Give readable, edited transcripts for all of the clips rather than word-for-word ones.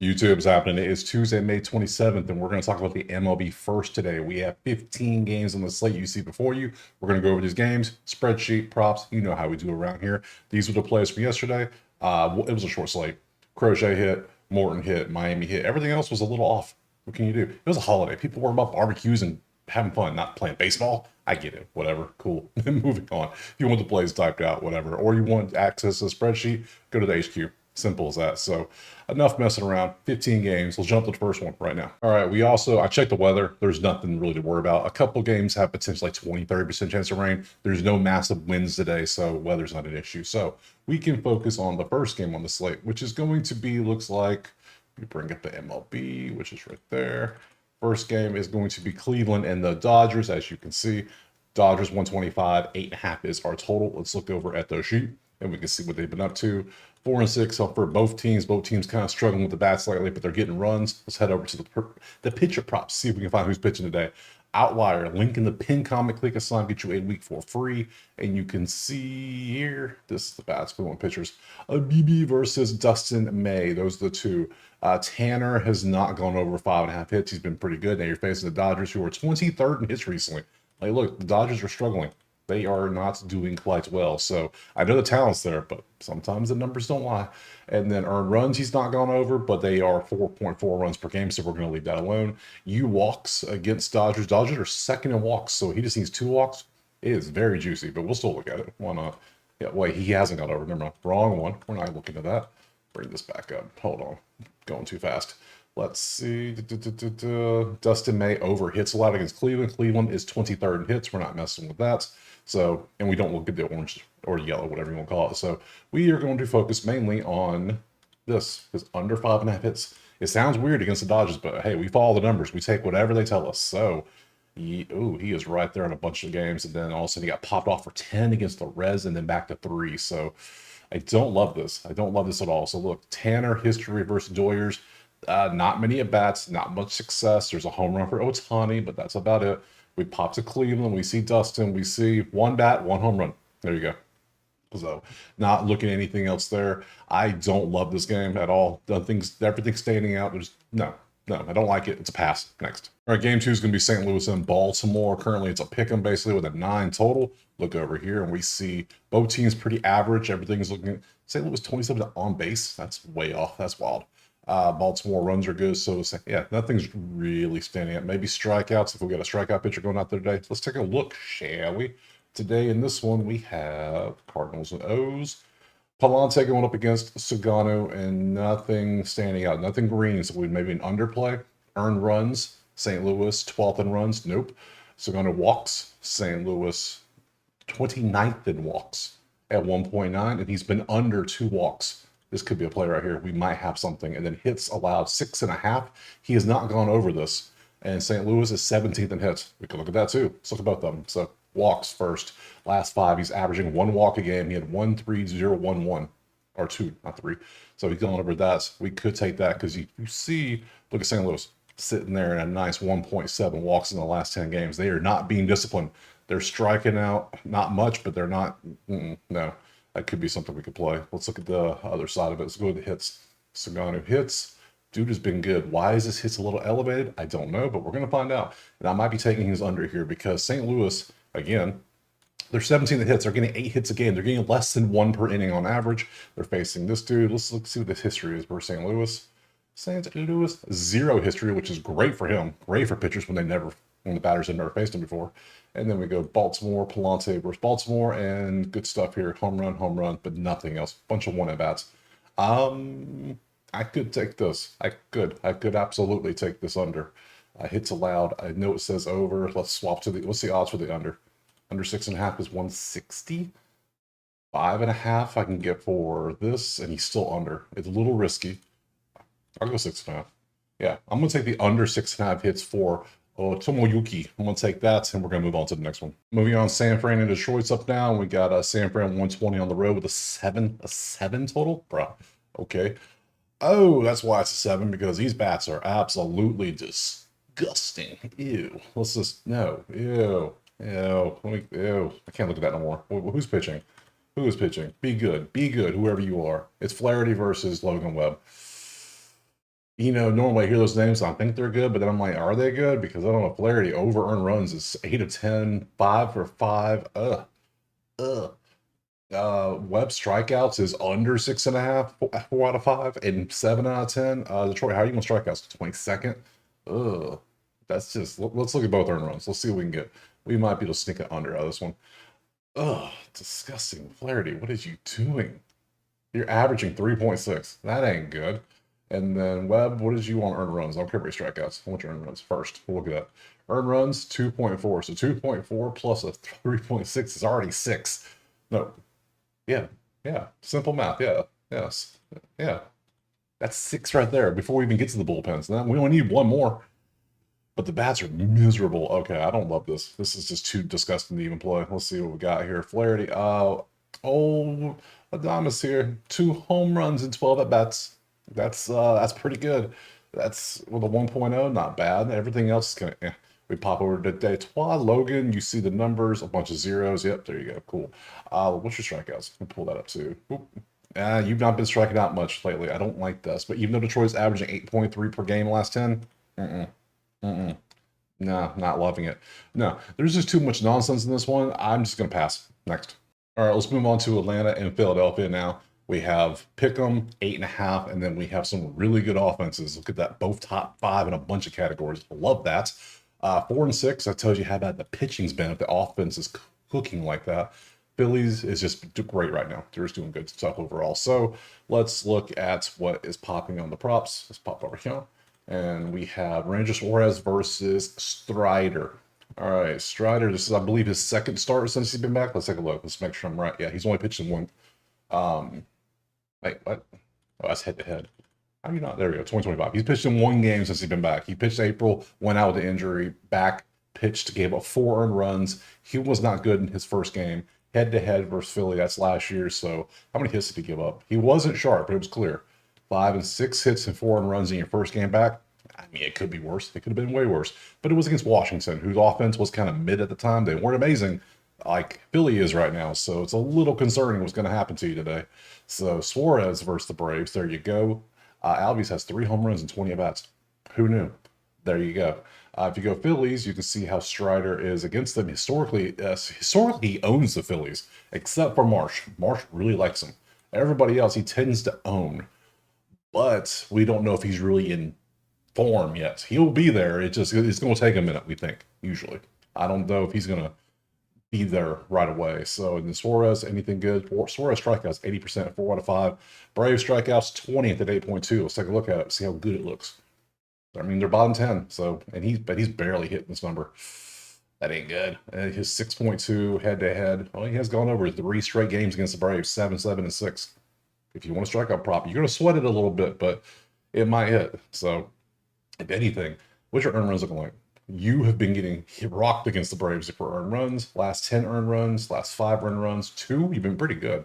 YouTube's happening. It is Tuesday, May 27th, and we're going to talk about the MLB first today. We have 15 games on the slate you see before you. We're going to go over these games, spreadsheet, props. You know how we do around here. These were the plays from yesterday. It was a short slate. Crochet hit, Morton hit, Miami hit. Everything else was a little off. What can you do? It was a holiday. People were about barbecues and having fun, not playing baseball. I get it. Whatever. Cool. Moving on. If you want the plays typed out, whatever. Or you want access to the spreadsheet, go to the HQ. Simple as that. So enough messing around. 15 games. Let's jump to the first one right now. All right. I checked the weather. There's nothing really to worry about. A couple games have potentially 20, 30% chance of rain. There's no massive winds today, so weather's not an issue. So we can focus on the first game on the slate, which is going to be, looks like, we bring up the MLB, which is right there. First game is going to be Cleveland and the Dodgers, as you can see. Dodgers 125, 8.5 is our total. Let's look over at the sheet and we can see what they've been up to. 4-6 for both teams. Both teams kind of struggling with the bats slightly, but they're getting runs. Let's head over to the pitcher props, see if we can find who's pitching today. Outlier, link in the pin comment, click a sign, get you a week for free. And you can see here, this is the bats. We want pitchers. BB versus Dustin May. Those are the two. Tanner has not gone over 5.5 hits. He's been pretty good. Now you're facing the Dodgers, who are 23rd in hits recently. Like, look, the Dodgers are struggling. They are not doing quite well. So I know the talent's there, but sometimes the numbers don't lie. And then earned runs, he's not gone over, but they are 4.4 runs per game, so we're going to leave that alone. Walks against Dodgers. Dodgers are second in walks, so he just needs 2 walks. It is very juicy, but we'll still look at it. Why not? Yeah, wait, he hasn't gone over. Never mind. Wrong one. We're not looking at that. Bring this back up. Hold on. Going too fast. Let's see. Dustin May over hits a lot against Cleveland. Cleveland is 23rd in hits. We're not messing with that. So, and we don't look at the orange or yellow, whatever you want to call it. So we are going to focus mainly on this, because under 5.5 hits. It sounds weird against the Dodgers, but hey, we follow the numbers. We take whatever they tell us. So, he is right there in a bunch of games. And then all of a sudden he got popped off for 10 against the Reds and then back to 3. So I don't love this. I don't love this at all. So look, Tanner, history versus Doyers. Not many at-bats, not much success. There's a home run for Ohtani, but that's about it. We pop to Cleveland. We see Dustin. We see 1 bat, 1 home run. There you go. So not looking at anything else there. I don't love this game at all. Everything's standing out. No, I don't like it. It's a pass. Next. All right, game 2 is going to be St. Louis and Baltimore. Currently, it's a pick 'em basically with a 9 total. Look over here, and we see both teams pretty average. Everything's looking. St. Louis 27 on base. That's way off. That's wild. Baltimore runs are good, so yeah, nothing's really standing out. Maybe strikeouts if we got a strikeout pitcher going out there today. Let's take a look, shall we? Today in this one, we have Cardinals and O's. Palante going up against Sagano, and nothing standing out, nothing green, so we maybe an underplay. Earned runs, St. Louis 12th in runs, nope. Sagano walks, St. Louis 29th in walks at 1.9, and he's been under 2 walks. This could be a play right here. We might have something. And then hits allowed 6.5. He has not gone over this. And St. Louis is 17th in hits. We can look at that too. Let's look at both of them. So walks first. Last 5, he's averaging 1 walk a game. He had 1, 3, 0, 1, 1. Or 2, not 3. So he's going over that. So we could take that because you see, look at St. Louis sitting there in a nice 1.7 walks in the last 10 games. They are not being disciplined. They're striking out, not much, but they're not, no. That could be something we could play. Let's look at the other side of it. Let's go to the hits. Sagano hits. Dude has been good. Why is this hits a little elevated? I don't know, but we're going to find out. And I might be taking his under here because St. Louis, again, they're 17th hits. They're getting 8 hits a game. They're getting less than 1 per inning on average. They're facing this dude. Let's see what this history is for St. Louis. St. Louis, 0 history, which is great for him. Great for pitchers when the batters have never faced him before. And then we go Baltimore, Palante versus Baltimore, and good stuff here. Home run, but nothing else. Bunch of 1 at-bats. I could take this. I could absolutely take this under. Hits allowed. I know it says over. Let's swap to what's the odds for the under? Under 6.5 is 160. 5.5 I can get for this, and he's still under. It's a little risky. I'll go 6.5. Yeah, I'm going to take the under 6.5 hits for Tomoyuki. I'm going to take that, and we're going to move on to the next one. Moving on, San Fran and Detroit's up now. We got San Fran 120 on the road with a 7 total? Bruh, okay. Oh, that's why it's a 7, because these bats are absolutely disgusting. Ew. Let's just, no. Ew. Ew. I can't look at that no more. Who's pitching? Who is pitching? Be good, whoever you are. It's Flaherty versus Logan Webb. Normally I hear those names, I think they're good, but then I'm like, are they good? Because I don't know, Flaherty over earned runs is 8 of 10, 5 for 5. Ugh. Webb strikeouts is under 6.5, 4 out of 5, and 7 out of 10. Detroit, how are you going to strikeouts? 22nd? Ugh. That's just, let's look at both earned runs. Let's see what we can get. We might be able to sneak it under out of this one. Ugh, disgusting. Flaherty, what is you doing? You're averaging 3.6. That ain't good. And then Webb, what did you want earned runs? I don't care about your strikeouts. I want your earned runs first. We'll look at that. Earned runs, 2.4. So 2.4 plus a 3.6 is already 6. No. Yeah. Yeah. Simple math. Yeah. Yes. Yeah. That's 6 right there before we even get to the bullpens. Then we only need one more. But the bats are miserable. Okay, I don't love this. This is just too disgusting to even play. Let's see what we got here. Flaherty. Adames here. 2 home runs and 12 at bats. That's pretty good. That's with a 1.0, not bad. Everything else is kind of We pop over to Detroit. Logan, you see the numbers, a bunch of zeros. Yep, there you go. Cool. What's your strikeouts? Let me pull that up too. You've not been striking out much lately. I don't like this. But even though Detroit's averaging 8.3 per game last 10, no, not loving it. No, there's just too much nonsense in this one. I'm just going to pass. Next. All right, let's move on to Atlanta and Philadelphia now. We have Pick'em, 8.5, and then we have some really good offenses. Look at that, both top 5 in a bunch of categories. Love that. 4 and 6, that tells you how bad the pitching's been if the offense is cooking like that. Phillies is just great right now. They're just doing good stuff overall. So let's look at what is popping on the props. Let's pop over here. And we have Ranger Suarez versus Strider. All right, Strider, this is, I believe, his second start since he's been back. Let's take a look. Let's make sure I'm right. Yeah, he's only pitched in one. Wait, what? Oh, that's head-to-head. How are you not? There we go, 2025. He's pitched in one game since he's been back. He pitched April, went out with the injury, back, pitched, gave up 4 earned runs. He was not good in his first game. Head-to-head versus Philly, that's last year. So how many hits did he give up? He wasn't sharp, but it was clear. 5 and 6 hits and 4 earned runs in your first game back. I mean, it could be worse. It could have been way worse. But it was against Washington, whose offense was kind of mid at the time. They weren't amazing like Philly is right now. So it's a little concerning what's going to happen to you today. So Suarez versus the Braves. There you go. Albies has 3 home runs and 20 at-bats. Who knew? There you go. If you go Phillies, you can see how Strider is against them. Historically, he owns the Phillies, except for Marsh. Marsh really likes him. Everybody else he tends to own. But we don't know if he's really in form yet. He'll be there. It's going to take a minute, we think, usually. I don't know if he's going to be there right away. So in Suarez, anything good? Suarez strikeouts 80%, 4 out of 5. Braves strikeouts 20th at 8.2. Let's take a look at it, see how good it looks. I mean, they're bottom 10. So but he's barely hitting this number. That ain't good. His 6.2 head-to-head. Well, he has gone over 3 straight games against the Braves, 7, 7, and 6. If you want to strike out prop, you're going to sweat it a little bit, but it might hit. So if anything, what's your earned runs looking like? You have been getting rocked against the Braves for earned runs. Last 10 earned runs, last 5 earned runs, 2, you've been pretty good.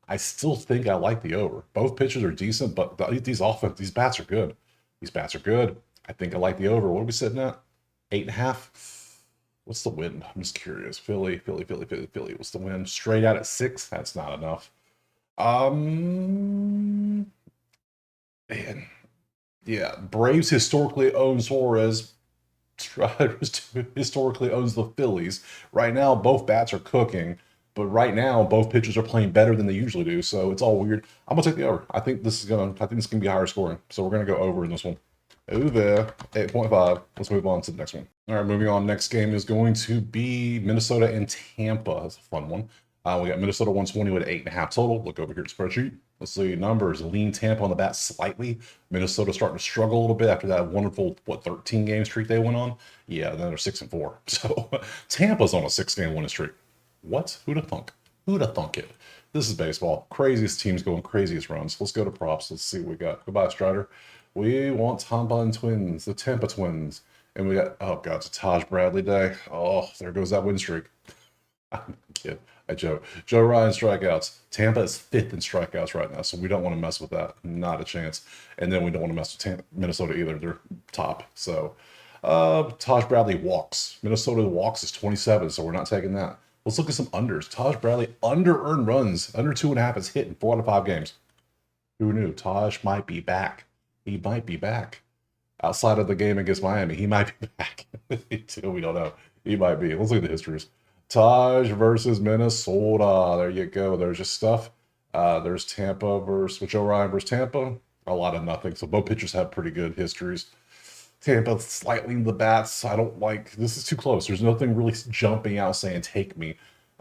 I still think I like the over. Both pitchers are decent, but these bats are good. These bats are good. I think I like the over. What are we sitting at? 8.5. What's the win? I'm just curious. Philly. What's the win? Straight out at 6. That's not enough. Man. Yeah, Braves historically own Suarez. Historically owns the Phillies. Right now, both bats are cooking, but right now, both pitchers are playing better than they usually do. So it's all weird. I'm gonna take the over. I think this is gonna be higher scoring. So we're gonna go over in this one. Over 8.5. Let's move on to the next one. All right, moving on. Next game is going to be Minnesota and Tampa. That's a fun one. We got Minnesota 120 with 8.5 total. Look over here at the spreadsheet. Let's see numbers. Lean Tampa on the bat slightly. Minnesota starting to struggle a little bit after that wonderful 13 game streak they went on. Yeah, then they're 6-4. So Tampa's on a 6-game winning streak. What? Who'da thunk? Who'da thunk it? This is baseball. Craziest teams going craziest runs. Let's go to props. Let's see what we got. Goodbye, Strider. We want Tampa and Twins, the Tampa Twins. And we got, oh God, it's a Taj Bradley day. Oh, there goes that win streak. Kid. Joe Ryan strikeouts. Tampa is 5th in strikeouts right now, so we don't want to mess with that. Not a chance. And then we don't want to mess with Minnesota either. They're top. So Taj Bradley walks. Minnesota walks is 27, so we're not taking that. Let's look at some unders. Taj Bradley under earned runs, under 2.5 is hit in 4 out of 5 games. Who knew? Taj might be back. He might be back. Outside of the game against Miami, he might be back. We don't know. He might be. Let's look at the histories. Taj versus Minnesota. There you go. There's your stuff. There's Tampa versus Joe Ryan versus Tampa. A lot of nothing. So both pitchers have pretty good histories. Tampa slightly in the bats. I don't like this is too close. There's nothing really jumping out saying take me.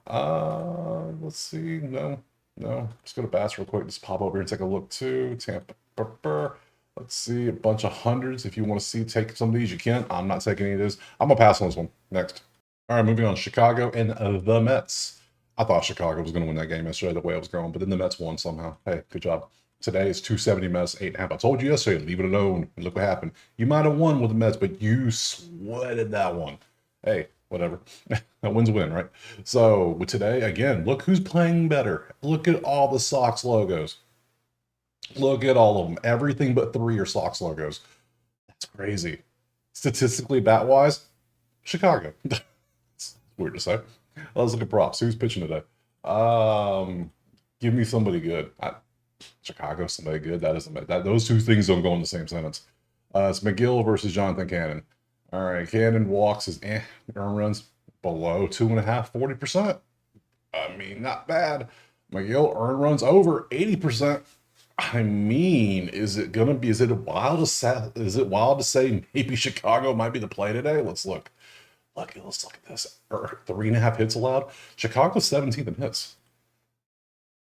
Let's see. No. Let's go to bats real quick. Just pop over here and take a look too. Tampa. Let's see, a bunch of hundreds. If you want to see, take some of these, you can. I'm not taking any of this. I'm going to pass on this one. Next. All right, moving on. Chicago and the Mets. I thought Chicago was going to win that game yesterday, the way it was going, but then the Mets won somehow. Hey, good job. Today is 270 Mets, 8.5. I told you yesterday, leave it alone. And look what happened. You might have won with the Mets, but you sweated that one. Hey, whatever. That win's a win, right? So with today, again, look who's playing better. Look at all the Sox logos. Look at all of them. Everything but 3 are Sox logos. That's crazy. Statistically, bat-wise, Chicago. It's weird to say. Let's look at props. Who's pitching today? Give me somebody good. Chicago, somebody good. That isn't that. Those two things don't go in the same sentence. It's McGill versus Jonathan Cannon. All right, Cannon walks his earn runs below 2.5, 40%. I mean, not bad. McGill earn runs over 80%. I mean, is it wild to say maybe Chicago might be the play today? Let's look. Let's look at this. 3.5 hits allowed. Chicago's 17th in hits.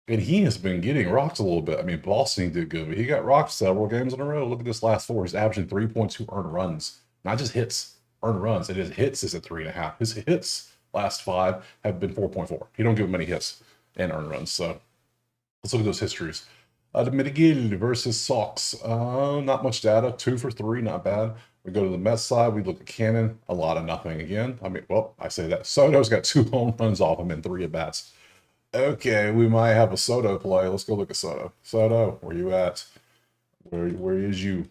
And he has been getting rocked a little bit. I mean, Boston did good, but he got rocked several games in a row. Look at this last 4. He's averaging 3.2 earned runs. Not just hits, earned runs. His hits is at 3.5. His hits last 5 have been 4.4. He don't give him many hits and earned runs. So let's look at those histories. The McGill versus Sox. Not much data. 2 for 3, not bad. We go to the Mets side. We look at Cannon. A lot of nothing again. I mean, well, I say that. Soto's got 2 home runs off him in 3 at-bats. Okay, we might have a Soto play. Let's go look at Soto. Soto, where you at? Where is you?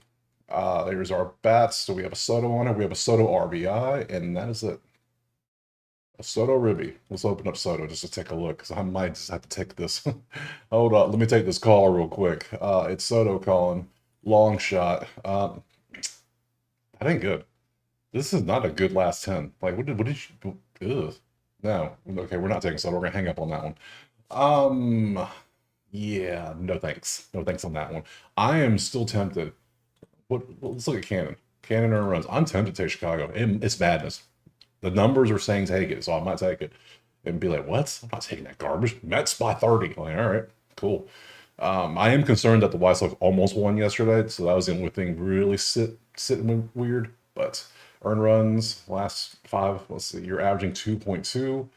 There's our bats. So we have a Soto on it. We have a Soto RBI, and that is it. A Soto Ribby. Let's open up Soto just to take a look, because I might just have to take this. Hold up. Let me take this call real quick. It's Soto calling. Long shot. That ain't good. This is not a good last 10. Like, what did you... Ugh. No. Okay, we're not taking Soto. We're going to hang up on that one. Yeah, no thanks. No thanks on that one. I am still tempted. Let's look at Cannon. Cannon earned runs. I'm tempted to take Chicago. It's madness. The numbers are saying take it, so I might take it. And be like, what? I'm not taking that garbage. Mets by 30. Like, all right, cool. I am concerned that the White Sox almost won yesterday, so that was the only thing really sitting weird. But earned runs, last 5, let's see, you're averaging 2.2.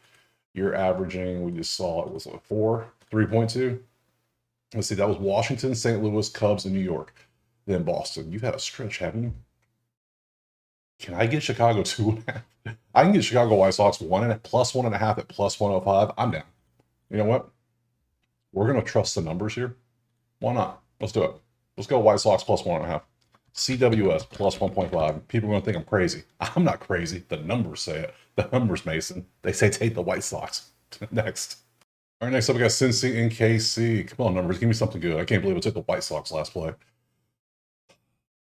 You're averaging, we just saw it was like 3.2. Let's see, that was Washington, St. Louis, Cubs, and New York. Then Boston. You've had a stretch, haven't you? Can I get Chicago 2.5? I can get Chicago White Sox plus 1.5 at plus 105. I'm down. You know what? We're going to trust the numbers here. Why not? Let's do it. Let's go White Sox plus 1.5. CWS plus 1.5. People are going to think I'm crazy. I'm not crazy. The numbers say it. The numbers, Mason. They say take the White Sox. Next. All right, next up we got Cincy and KC. Come on, numbers. Give me something good. I can't believe I took the White Sox last play.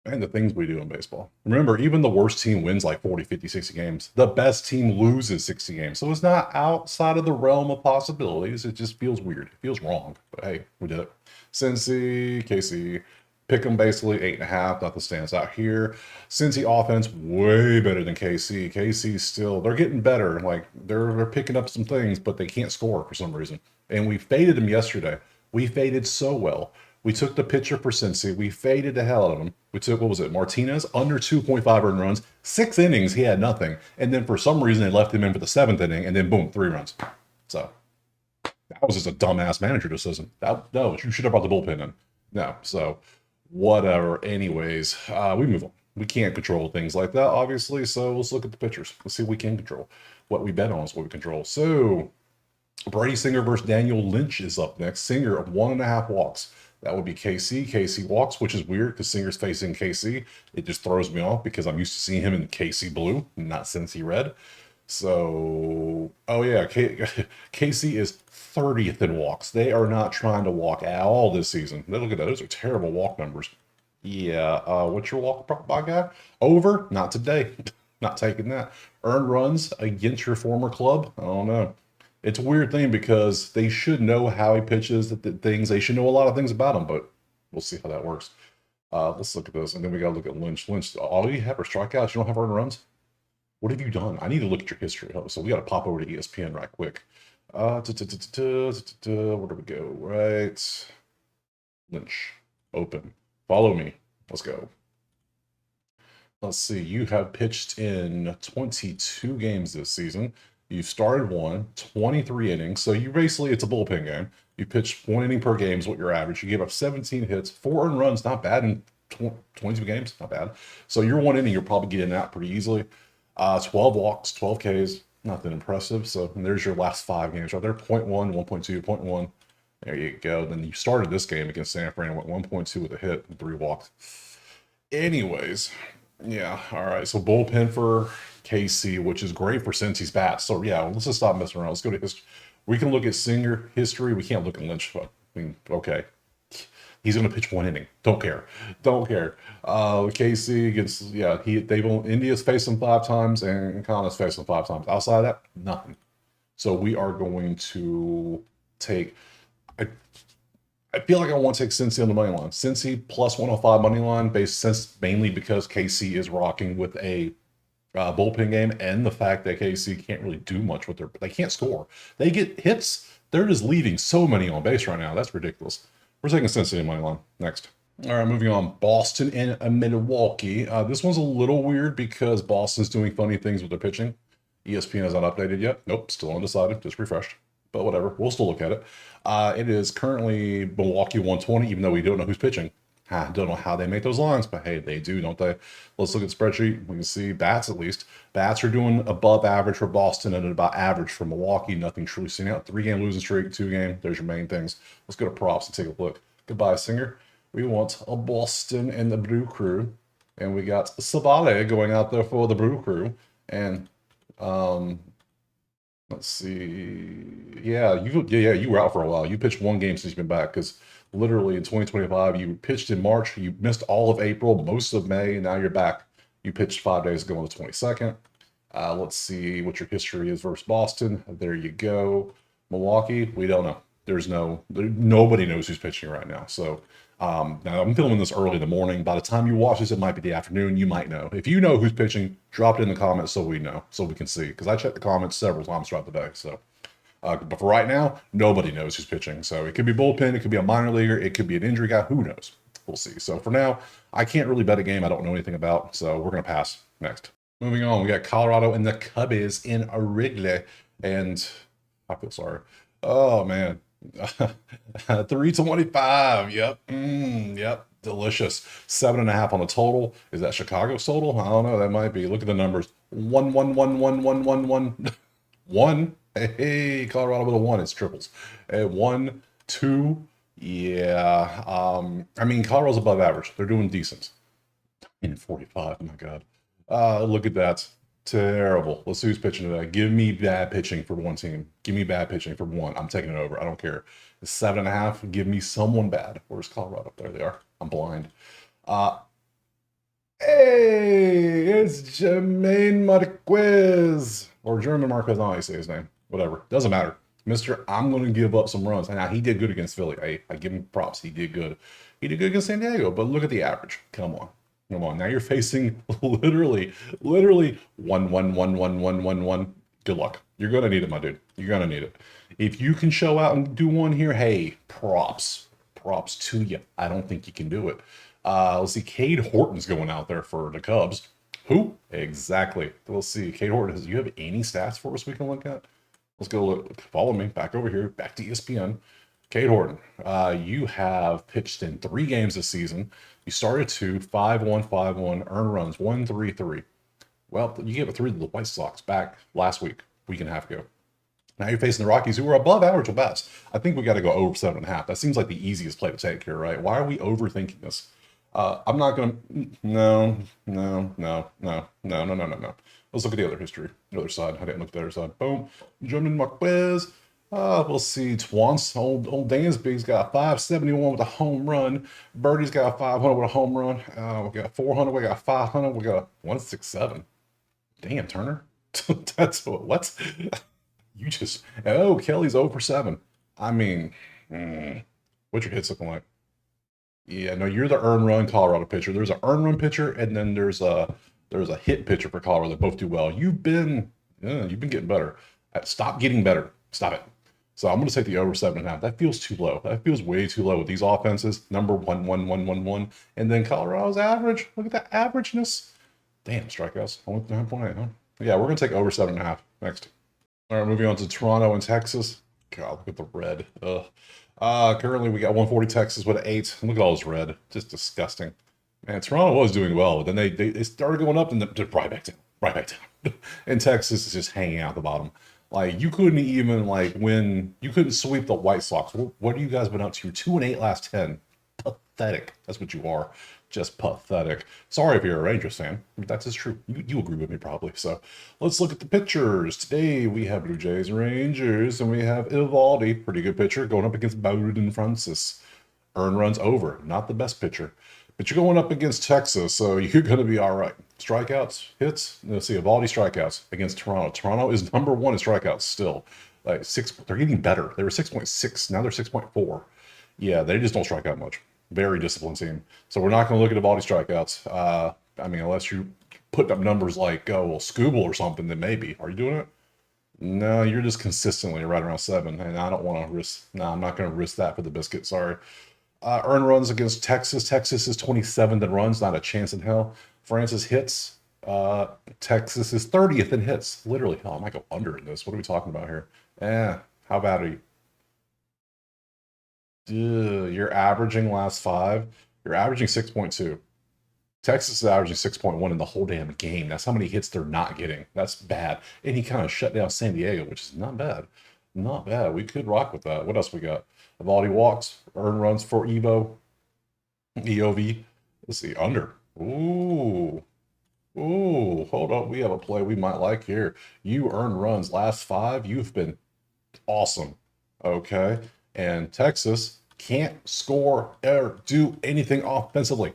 And the things we do in baseball. Remember, even the worst team wins like 40, 50, 60 games. The best team loses 60 games. So it's not outside of the realm of possibilities. It just feels weird. It feels wrong. But hey, we did it. Cincy, KC, pick them basically 8.5. Nothing stands out here. Cincy offense, way better than KC. KC still, they're getting better. Like, they're picking up some things, but they can't score for some reason. And we faded them yesterday. We faded so well. We took the pitcher for Cincy. We faded the hell out of him. We took, what was it, Martinez, under 2.5 earned runs. 6 innings, he had nothing. And then for some reason, they left him in for the 7th inning, and then boom, 3 runs. So that was just a dumbass manager decision. No, you should have brought the bullpen in. No, so whatever. Anyways, we move on. We can't control things like that, obviously. So let's look at the pitchers. Let's see what we can control. What we bet on is what we control. So Brady Singer versus Daniel Lynch is up next. Singer of 1.5 walks. That would be KC. KC walks, which is weird because Singer's facing KC. It just throws me off because I'm used to seeing him in KC blue, not Cincy red. So, oh yeah, KC is 30th in walks. They are not trying to walk at all this season. Look at that. Those are terrible walk numbers. Yeah, what's your walk prop by guy? Over? Not today. Not taking that. Earned runs against your former club? I don't know. It's a weird thing because they should know how he pitches, the things. They should know a lot of things about him, but we'll see how that works. Let's look at this, and then we got to look at Lynch. Lynch, all you have are strikeouts. You don't have earned runs. What have you done? I need to look at your history. So we got to pop over to ESPN right quick. Where do we go? Right. Lynch. Open. Follow me. Let's go. Let's see. You have pitched in 22 games this season. You started 23 innings. So you basically, it's a bullpen game. You pitched 1 inning per game is what your average. You gave up 17 hits, 4 earned runs. Not bad in 22 games. Not bad. So your 1 inning, you're probably getting out pretty easily. 12 walks, 12 Ks. Not that impressive. So there's your last 5 games right there. 0.1, 1.2, 0.1. There you go. Then you started this game against San Fran, went 1.2 with a hit and 3 walks. Anyways, yeah, all right. So bullpen for KC, which is great for Cincy's bats. So yeah, let's just stop messing around. Let's go to history. We can look at Singer history. We can't look at Lynch. I mean, okay. He's going to pitch 1 inning. Don't care. Don't care. KC against, yeah, India's faced him 5 times and Kana's faced him 5 times. Outside of that, nothing. So we are going to take, I feel like I want to take Cincy on the money line. Cincy plus 105 money line, based mainly because KC is rocking with a bullpen game, and the fact that KC can't really do much with they can't score. They get hits. They're just leaving so many on base right now. That's ridiculous. We're taking Cincinnati money line next. All right, moving on. Boston and Milwaukee. This one's a little weird because Boston's doing funny things with their pitching. ESPN has not updated yet. Nope, still undecided. Just refreshed. But whatever, we'll still look at it. It is currently Milwaukee 120, even though we don't know who's pitching. Don't know how they make those lines, but hey, they do, don't they? Let's look at the spreadsheet. We can see bats at least. Bats are doing above average for Boston and about average for Milwaukee. Nothing truly standing out. 3-game losing streak, 2-game. There's your main things. Let's go to props and take a look. Goodbye, Singer. We want a Boston and the Brew Crew. And we got Sabale going out there for the Brew Crew. And let's see. Yeah, you were out for a while. You pitched 1 game since you've been back because literally in 2025, you pitched in March. You missed all of April, most of May, and now you're back. You pitched 5 days ago on the 22nd. Let's see what your history is versus Boston. There you go. Milwaukee, we don't know. Nobody knows who's pitching right now. So now I'm filming this early in the morning. By the time you watch this, it might be the afternoon. You might know. If you know who's pitching, drop it in the comments so we know, so we can see. Because I check the comments several times throughout the day. So, but for right now, nobody knows who's pitching. So it could be bullpen, it could be a minor leaguer, it could be an injury guy. Who knows? We'll see. So for now, I can't really bet a game I don't know anything about. So we're gonna pass. Next. Moving on, we got Colorado and the Cubbies in Wrigley, and I feel sorry. Oh man. 325. Yep. Yep. Delicious. 7.5 on the total. Is that Chicago's total? I don't know. That might be. Look at the numbers. 1. One. Hey, Colorado with a 1. It's triples. 1, 2. Yeah. I mean, Colorado's above average. They're doing decent. In 45. Oh my God. Look at that. Terrible. Let's see who's pitching today. Give me bad pitching for one team. Give me bad pitching for one. I'm taking it over. I don't care. It's 7.5. Give me someone bad. Where's Colorado? There they are. I'm blind. Hey, it's Jermaine Marquez. Or German Marquez. I don't know how you say his name. Whatever. Doesn't matter. Mister, I'm going to give up some runs. Now, he did good against Philly. Hey, I give him props. He did good. He did good against San Diego. But look at the average. Come on. Come on, now you're facing literally 1. Good luck. You're gonna need it, my dude. You're gonna need it. If you can show out and do one here, hey, props to you. I don't think you can do it. Let's see, Cade Horton's going out there for the Cubs. Who? Exactly. Let's see, Cade Horton. Do you have any stats for us we can look at? Let's go look. Follow me back over here, back to ESPN. Cade Horton, you have pitched in 3 games this season. You started 2, 5-1, 5-1, earned runs 1, 3, 3. Well, you gave a 3 to the White Sox back last week and a half ago. Now you're facing the Rockies, who are above average with bats. I think we got to go over 7.5. That seems like the easiest play to take here, right? Why are we overthinking this? I'm not going to. No. Let's look at the other history, the other side. I didn't look at the other side. Boom. German Marquez. We'll see. Twance, old Dansby's got 571 with a home run. Birdie's got 500 with a home run. We got 400. We got 500. We got 167. Damn, Turner. That's what? You just. Oh, Kelly's 0 for 7. I mean, what's your hits looking like? Yeah, no, you're the earn run Colorado pitcher. There's an earn run pitcher, and then there's a hit pitcher for Colorado. They both do well. You've been getting better. Stop getting better. Stop it. So I'm going to take the over 7.5. That feels too low. That feels way too low with these offenses. Number 1, and then Colorado's average. Look at that averageness. Damn, strikeouts. Only 9.8, huh? Yeah, we're going to take over 7.5 next. All right, moving on to Toronto and Texas. God, look at the red. Ugh. Currently we got 140 Texas with an 8. Look at all this red. Just disgusting. Man, Toronto was doing well, but then they started going up and then right back down. Right back down. And Texas is just hanging out the bottom. Like, you couldn't even, like, you couldn't sweep the White Sox. What have you guys been up to? 2-8 last 10. Pathetic. That's what you are. Just pathetic. Sorry if you're a Rangers fan. That's just true. You agree with me probably. So let's look at the pitchers. Today we have Blue Jays and Rangers, and we have Eovaldi, pretty good pitcher, going up against Bowden Francis. Earn runs over. Not the best pitcher. But you're going up against Texas, so you're going to be all right. Strikeouts, hits. Let's see, Eovaldi strikeouts against Toronto. Toronto is number 1 in strikeouts still. Like they're getting better. They were 6.6. Now they're 6.4. Yeah, they just don't strike out much. Very disciplined team. So we're not going to look at Eovaldi strikeouts. I mean, unless you put up numbers like, Scooble or something, then maybe. Are you doing it? No, you're just consistently right around 7, and I don't want to risk. No, I'm not going to risk that for the biscuit. Sorry. Earned runs against Texas. Texas is 27th in runs, not a chance in hell. Francis hits. Texas is 30th in hits. Literally, I might go under in this. What are we talking about here? How bad are you? You're averaging last 5. You're averaging 6.2. Texas is averaging 6.1 in the whole damn game. That's how many hits they're not getting. That's bad. And he kind of shut down San Diego, which is not bad. Not bad. We could rock with that. What else we got? Eovaldi walks, earned runs for EOV. Let's see, under. Ooh, hold up. We have a play we might like here. You earn runs last 5. You've been awesome. Okay. And Texas can't score or do anything offensively.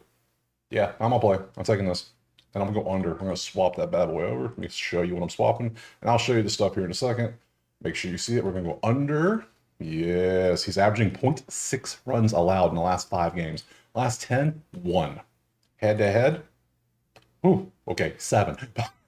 Yeah, I'm going to play. I'm taking this. And I'm going to go under. I'm going to swap that bad boy over. Let me show you what I'm swapping. And I'll show you the stuff here in a second. Make sure you see it. We're going to go under. Yes, he's averaging 0.6 runs allowed in the last 5 games. Last 10, 1. Head-to-head, okay, 7.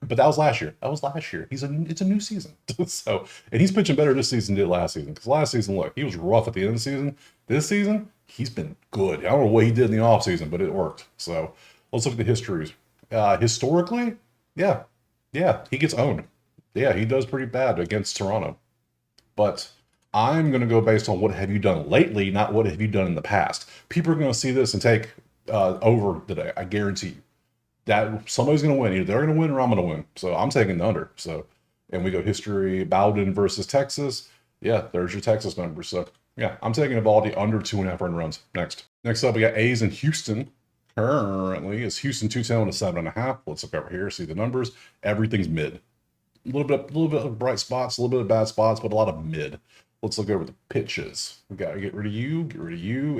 But that was last year. It's a new season. So, and he's pitching better this season than he did last season. Because last season, look, he was rough at the end of the season. This season, he's been good. I don't know what he did in the offseason, but it worked. So let's look at the histories. Historically, yeah, he gets owned. Yeah, he does pretty bad against Toronto. But I'm going to go based on what have you done lately, not what have you done in the past. People are going to see this and take over today. I guarantee you that somebody's going to win. Either they're going to win or I'm going to win. So I'm taking the under. So, and we go history, Bowden versus Texas. Yeah, there's your Texas numbers. So yeah, I'm taking Eovaldi under 2.5 earned runs. Next up, we got A's in Houston. Currently, is Houston 210 to 7.5. Let's look over here, see the numbers. Everything's mid. A little bit of bright spots, a little bit of bad spots, but a lot of mid. Let's look over the pitches. We got to get rid of you,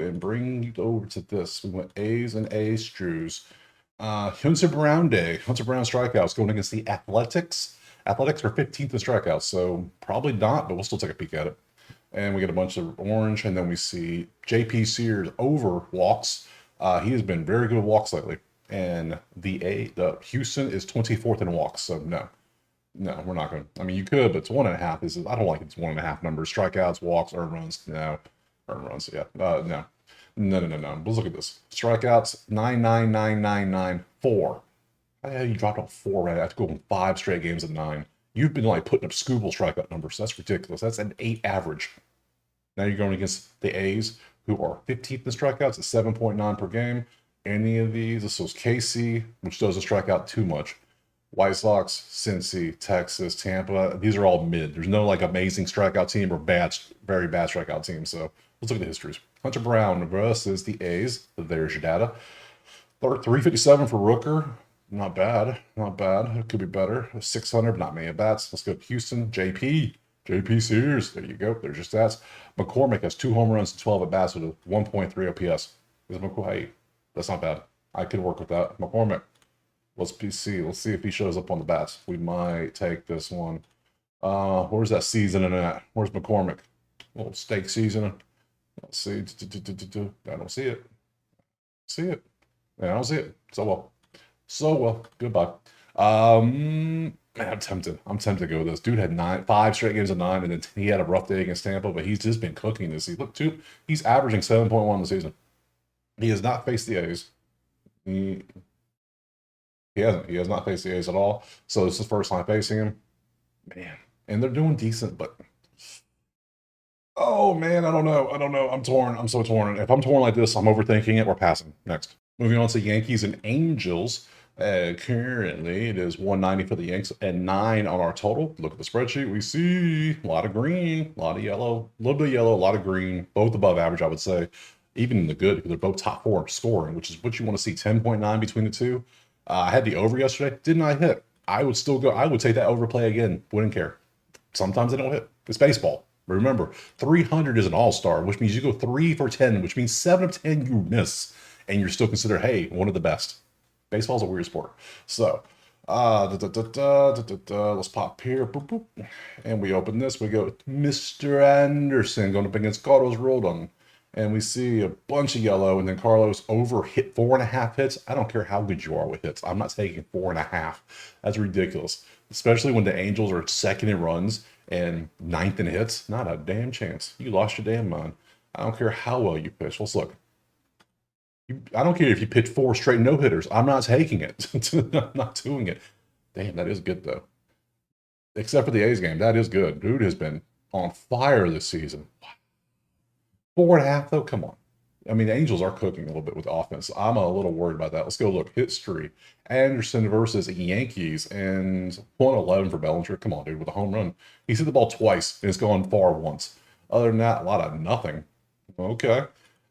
and bring you over to this. We went A's and A's Strews. Hunter Brown day. Hunter Brown strikeouts going against the Athletics. Athletics are 15th in strikeouts, so probably not, but we'll still take a peek at it. And we get a bunch of orange, and then we see JP Sears over walks. He has been very good with walks lately. And the Houston is 24th in walks, so no, we're not going to. I mean, you could, but it's 1.5. I don't like it's 1.5 numbers. Strikeouts, walks, earned runs. No. Earned runs, yeah. No. Let's look at this. Strikeouts, 9.9999.4. How the hell you dropped off 4 right after going 5 straight games at 9? You've been like putting up Scooble strikeout numbers. That's ridiculous. That's an 8 average. Now you're going against the A's, who are 15th in strikeouts at 7.9 per game. Any of these, this was KC, which doesn't strike out too much. White Sox, Cincy, Texas, Tampa, these are all mid. There's no like amazing strikeout team or very bad strikeout team. So let's look at the histories. Hunter Brown versus the A's. There's your data. 357 for Rooker. Not bad. It could be better. 600, not many at bats. Let's go Houston. JP JP Sears. There you go. There's your stats. McCormick has 2 home runs and 12 at bats with a 1.3 OPS. Hey, that's not bad. I could work with that. McCormick. Let's see. Let's see if he shows up on the bats. We might take this one. Where's that seasoning at? Where's McCormick? Little steak seasoning. Let's see. I don't see it. See it. Yeah, I don't see it. So well. So well. Goodbye. Man, I'm tempted. I'm tempted to go with this. Dude had 5 straight games of 9, and then he had a rough day against Tampa, but he's just been cooking this season. Look, he's averaging 7.1 in the season. He has not faced the A's. He hasn't. He has not faced the A's at all. So this is the first time facing him. Man. And they're doing decent, but oh man, I don't know. I'm torn. I'm so torn. If I'm torn like this, I'm overthinking it. We're passing. Next. Moving on to Yankees and Angels. Currently, it is 190 for the Yanks and 9 on our total. Look at the spreadsheet. We see a lot of green, a lot of yellow, a little bit of yellow, a lot of green. Both above average, I would say. Even in the good, because they're both top 4 in scoring, which is what you want to see. 10.9 between the two. I had the over yesterday. Didn't I hit? I would still go. I would take that overplay again. Wouldn't care. Sometimes they don't hit. It's baseball. Remember, 300 is an all-star, which means you go 3 for 10, which means 7 of 10 you miss, and you're still considered, hey, one of the best. Baseball's a weird sport. So, let's pop here. Boop, boop. And we open this. We go Mr. Anderson going up against Carlos Rodon. And we see a bunch of yellow, and then Carlos over hit 4.5 hits. I don't care how good you are with hits. I'm not taking 4.5. That's ridiculous. Especially when the Angels are second in runs and 9th in hits. Not a damn chance. You lost your damn mind. I don't care how well you pitch. Let's look. I don't care if you pitch 4 straight no-hitters. I'm not taking it. I'm not doing it. Damn, that is good, though. Except for the A's game. That is good. Dude has been on fire this season. 4.5, though? Come on. I mean, the Angels are cooking a little bit with offense. I'm a little worried about that. Let's go look. History. Anderson versus Yankees. And 111 for Bellinger. Come on, dude, with a home run. He's hit the ball twice, and it's gone far once. Other than that, a lot of nothing. Okay.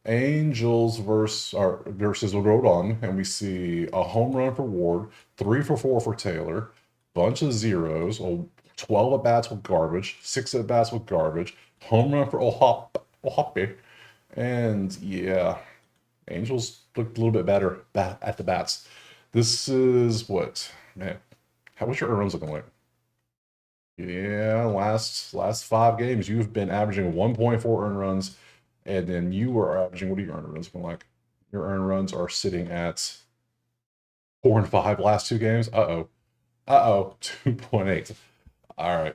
Angels versus Rodon, and we see a home run for Ward, 3 for 4 for Taylor, bunch of zeros, 12 at bats with garbage, 6 at bats with garbage, home run for Ohape, and yeah, Angels looked a little bit better at the bats. This is what, man, what's your earned runs looking like? Yeah, last 5 games, you've been averaging 1.4 earned runs. And then you are averaging, what are your earned runs looking like? Your earned runs are sitting at 4 and 5 last 2 games. Uh-oh. 2.8. All right.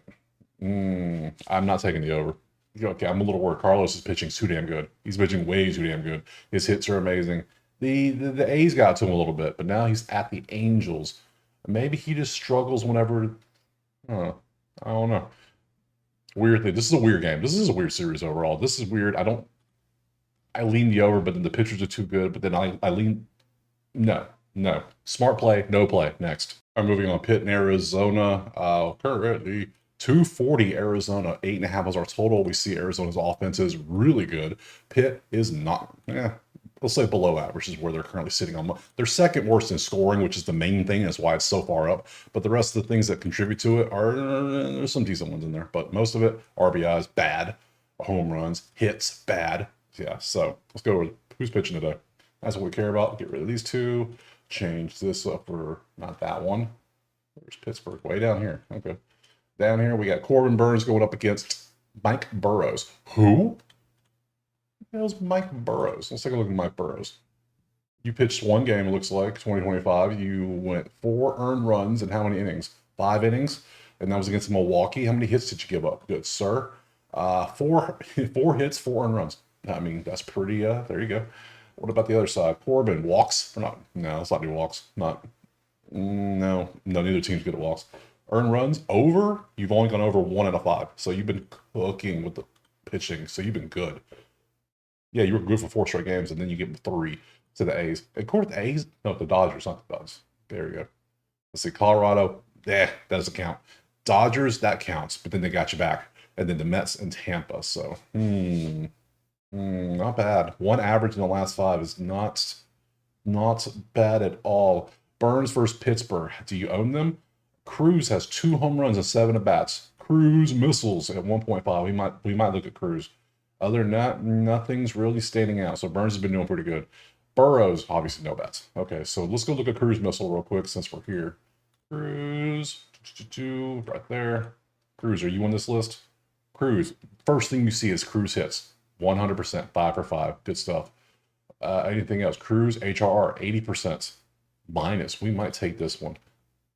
I'm not taking the over. Okay, I'm a little worried. Carlos is pitching too damn good. He's pitching way too damn good. His hits are amazing. The A's got to him a little bit, but now he's at the Angels. Maybe he just struggles whenever, I don't know. Weird thing. This is a weird game. This is a weird series overall. This is weird. I lean the over, but then the pitchers are too good. But then I lean, no. Smart play, no play. Next. I'm moving on. Pitt in Arizona. Currently 240 Arizona, 8.5 was our total. We see Arizona's offense is really good. Pitt is not, let's say below average is where they're currently sitting on. They're second worst in scoring, which is the main thing. That's why it's so far up. But the rest of the things that contribute to it there's some decent ones in there. But most of it, RBIs, bad. Home runs, hits, bad. Yeah, so let's go with who's pitching today. That's what we care about. Get rid of these 2. Change this up for not that one. Where's Pittsburgh? Way down here. Okay. Down here, we got Corbin Burns going up against Mike Burrows. Who? The hell's Mike Burrows? Let's take a look at Mike Burrows. You pitched 1 game, it looks like, 2025. You went 4 earned runs in how many innings? 5 innings. And that was against Milwaukee. How many hits did you give up? Good, sir. 4 hits, 4 earned runs. I mean, that's pretty, there you go. What about the other side? Corbin, walks? No, let's not do walks. No, neither team's good at walks. Earned runs, over? You've only gone over 1 out of 5. So you've been cooking with the pitching. So you've been good. Yeah, you were good for 4 straight games, and then you get 3 to the A's. And of course, the A's? No, the Dodgers, not the Dodgers. There we go. Let's see, Colorado, that doesn't count. Dodgers, that counts, but then they got you back. And then the Mets and Tampa, so, not bad. 1 average in the last 5 is not bad at all. Burns versus Pittsburgh. Do you own them? Cruz has 2 home runs and 7 at bats. Cruise Missiles at 1.5. We might look at Cruise. Other than that, nothing's really standing out. So Burns has been doing pretty good. Burrows, obviously no bets. Okay, so let's go look at Cruise Missile real quick since we're here. Cruise, right there. Cruise, are you on this list? Cruise, first thing you see is Cruise hits. 100%, 5 for 5. Good stuff. Anything else? Cruise, HRR, 80%. Minus. We might take this one.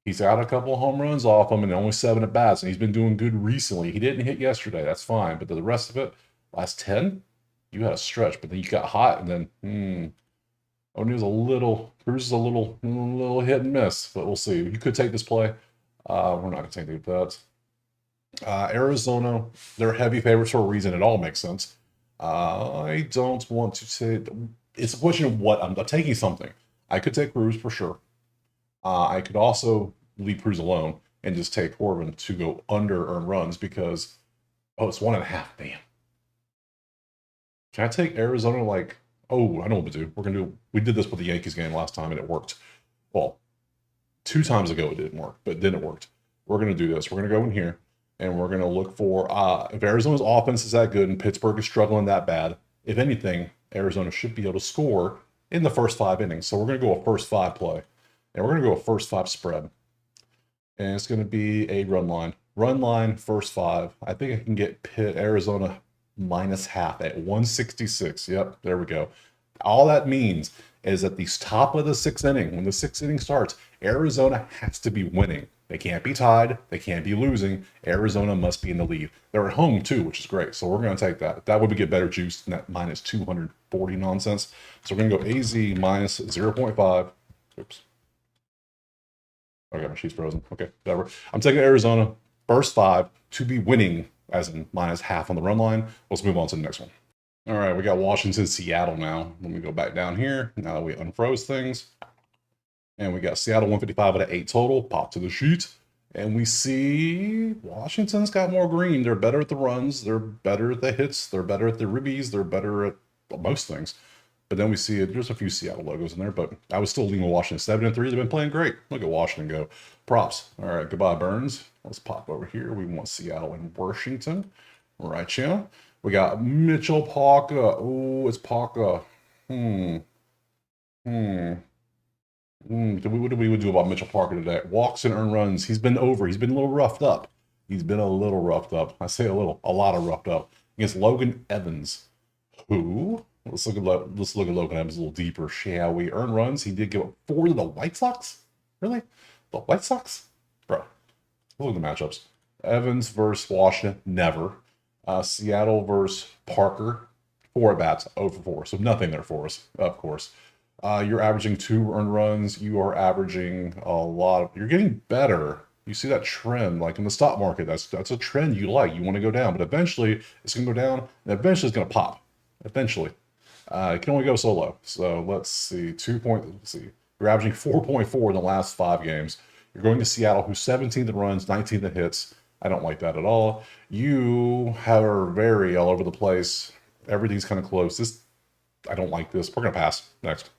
He's got a couple of home runs off him and only 7 at bats, and he's been doing good recently. He didn't hit yesterday. That's fine. But the rest of it, last 10, you had a stretch, but then you got hot, and then, O'Neill's Cruz is a little hit and miss, but we'll see. You could take this play. We're not going to take the bets. Arizona, they're heavy favorites for a reason. It all makes sense. I don't want to say it's a question of what I'm taking something. I could take Cruz for sure. I could also leave Cruz alone and just take Corbin to go under earned runs because it's 1.5. Damn. Can I take Arizona like? Oh, I know what to do. We did this with the Yankees game last time and it worked. Well, 2 times ago it didn't work, but then it worked. We're gonna do this. We're gonna go in here and we're gonna look for if Arizona's offense is that good and Pittsburgh is struggling that bad. If anything, Arizona should be able to score in the first 5 innings. So we're gonna go a first 5 play. And we're going to go a first 5 spread. And it's going to be a run line. Run line, first 5. I think I can get Arizona -0.5 at 166. Yep, there we go. All that means is at the top of the 6th inning, when the 6th inning starts, Arizona has to be winning. They can't be tied. They can't be losing. Arizona must be in the lead. They're at home too, which is great. So we're going to take that. That would get better juice than that -240 nonsense. So we're going to go AZ -0.5. Oops. Okay, my sheet's frozen. Okay, whatever. I'm taking Arizona, first 5, to be winning, as in -0.5 on the run line. Let's move on to the next one. All right, we got Washington, Seattle now. Let me go back down here, now that we unfroze things. And we got Seattle 155 at 8 total. Pop to the sheet. And we see Washington's got more green. They're better at the runs. They're better at the hits. They're better at the ribbies. They're better at most things. But then we see there's a few Seattle logos in there, but I was still leaning Washington 7-3. They've been playing great. Look at Washington go. Props. All right, goodbye, Burns. Let's pop over here. We want Seattle and Washington. Right, yeah. We got Mitchell Parker. Oh, it's Parker. What do we do about Mitchell Parker today? Walks and earned runs. He's been over. He's been a little roughed up. I say a lot of roughed up. Against Logan Evans, who... Let's look at Logan Evans a little deeper, shall we? Earned runs. He did give up 4 to the White Sox. Really? The White Sox? Bro, look at the matchups. Evans versus Washington, never. Seattle versus Parker, 4 at bats, 0 for 4. So nothing there for us, of course. You're averaging 2 earned runs. You are averaging a lot of. You're getting better. You see that trend, like in the stock market. That's a trend you like. You want to go down, but eventually it's going to go down, and eventually it's going to pop. Eventually. It can only go so low. So let's see. You're averaging 4.4 in the last 5 games. You're going to Seattle, who's 17th in runs, 19th in hits. I don't like that at all. You are very all over the place. Everything's kind of close. I don't like this. We're going to pass. Next.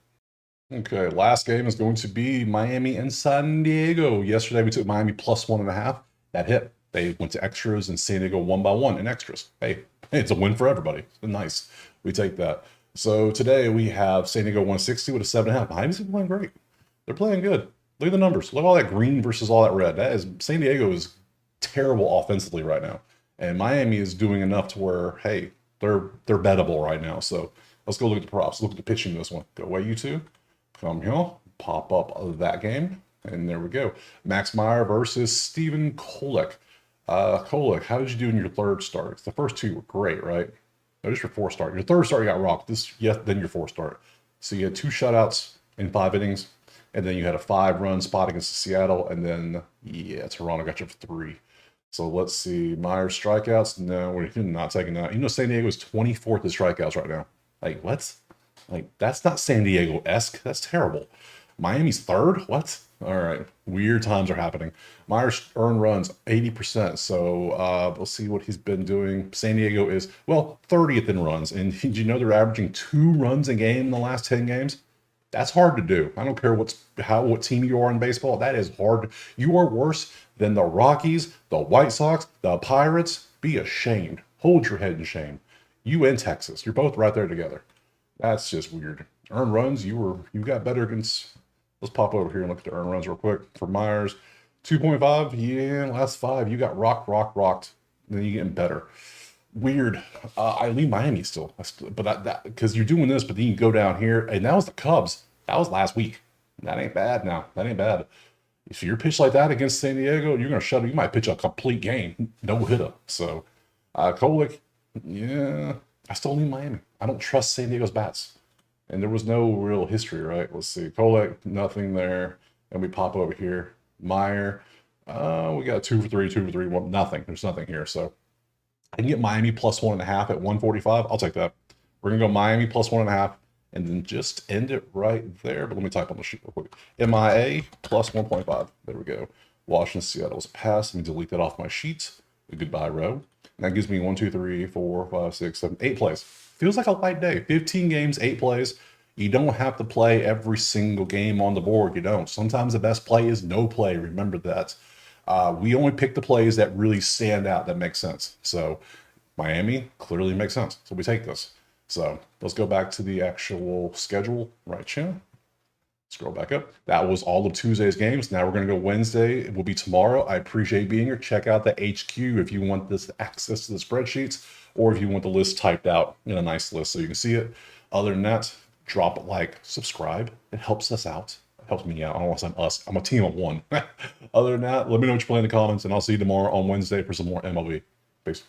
Okay, last game is going to be Miami and San Diego. Yesterday we took Miami +1.5. That hit. They went to extras, and San Diego won by 1 in extras. Hey, it's a win for everybody. It's nice. We take that. So today we have San Diego 160 with a 7.5. Miami's been playing great. They're playing good. Look at the numbers. Look at all that green versus all that red. San Diego is terrible offensively right now. And Miami is doing enough to where, hey, they're bettable right now. So let's go look at the props. Look at the pitching in this one. Go away, you two. Come here. Pop up that game. And there we go. Max Meyer versus Steven Kolek. Kolek, how did you do in your 3rd start? The first 2 were great, right? No, just your 4th start. Your 3rd start you got rocked. Then your 4th start. So you had 2 shutouts in 5 innings, and then you had a 5-run spot against Seattle, and then Toronto got you for 3. So let's see. Myers strikeouts. No, we're not taking that. San Diego is 24th in strikeouts right now. Like what? Like that's not San Diego-esque. That's terrible. Miami's 3rd. What? All right, weird times are happening. Myers earned runs 80%, so we'll see what he's been doing. San Diego is 30th in runs, and did you know they're averaging 2 runs a game in the last 10 games? That's hard to do. I don't care what team you are in baseball. That is hard. You are worse than the Rockies, the White Sox, the Pirates. Be ashamed. Hold your head in shame. You and Texas, you're both right there together. That's just weird. Earned runs, you got better against. Let's pop over here and look at the earned runs real quick for Myers. 2.5, yeah, last five, you got rocked. Then you getting better. Weird. I leave Miami still, but that because you're doing this, but then you go down here, and that was the Cubs. That was last week. That ain't bad now. That ain't bad. If you're pitched like that against San Diego, you're gonna shut it. You might pitch a complete game, no hitter. So, Kolick, yeah, I still leave Miami. I don't trust San Diego's bats, and there was no real history, right? Let's see, Kolick, nothing there, and we pop over here. Meyer, we got 2 for 3, 2 for 3, well, nothing. There's nothing here, so. I can get Miami plus 1.5 at 145. I'll take that. We're gonna go Miami plus 1.5 and then just end it right there. But let me type on the sheet real quick. MIA plus 1.5. There we go. Washington, Seattle's a pass. Let me delete that off my sheet. A goodbye row. And that gives me 1, 2, 3, 4, 5, 6, 7, 8 plays. Feels like a light day. 15 games, 8 plays. You don't have to play every single game on the board. You don't. Sometimes the best play is no play. Remember that. We only pick the plays that really stand out, that make sense. So Miami clearly makes sense. So we take this. So let's go back to the actual schedule right here. Scroll back up. That was all of Tuesday's games. Now we're going to go Wednesday. It will be tomorrow. I appreciate being here. Check out the HQ if you want this access to the spreadsheets or if you want the list typed out in a nice list so you can see it. Other than that, drop a like, subscribe. It helps us out. Helps me out. I don't want to say us. I'm a team of one. Other than that, let me know what you play in the comments, and I'll see you tomorrow on Wednesday for some more MLB. Peace.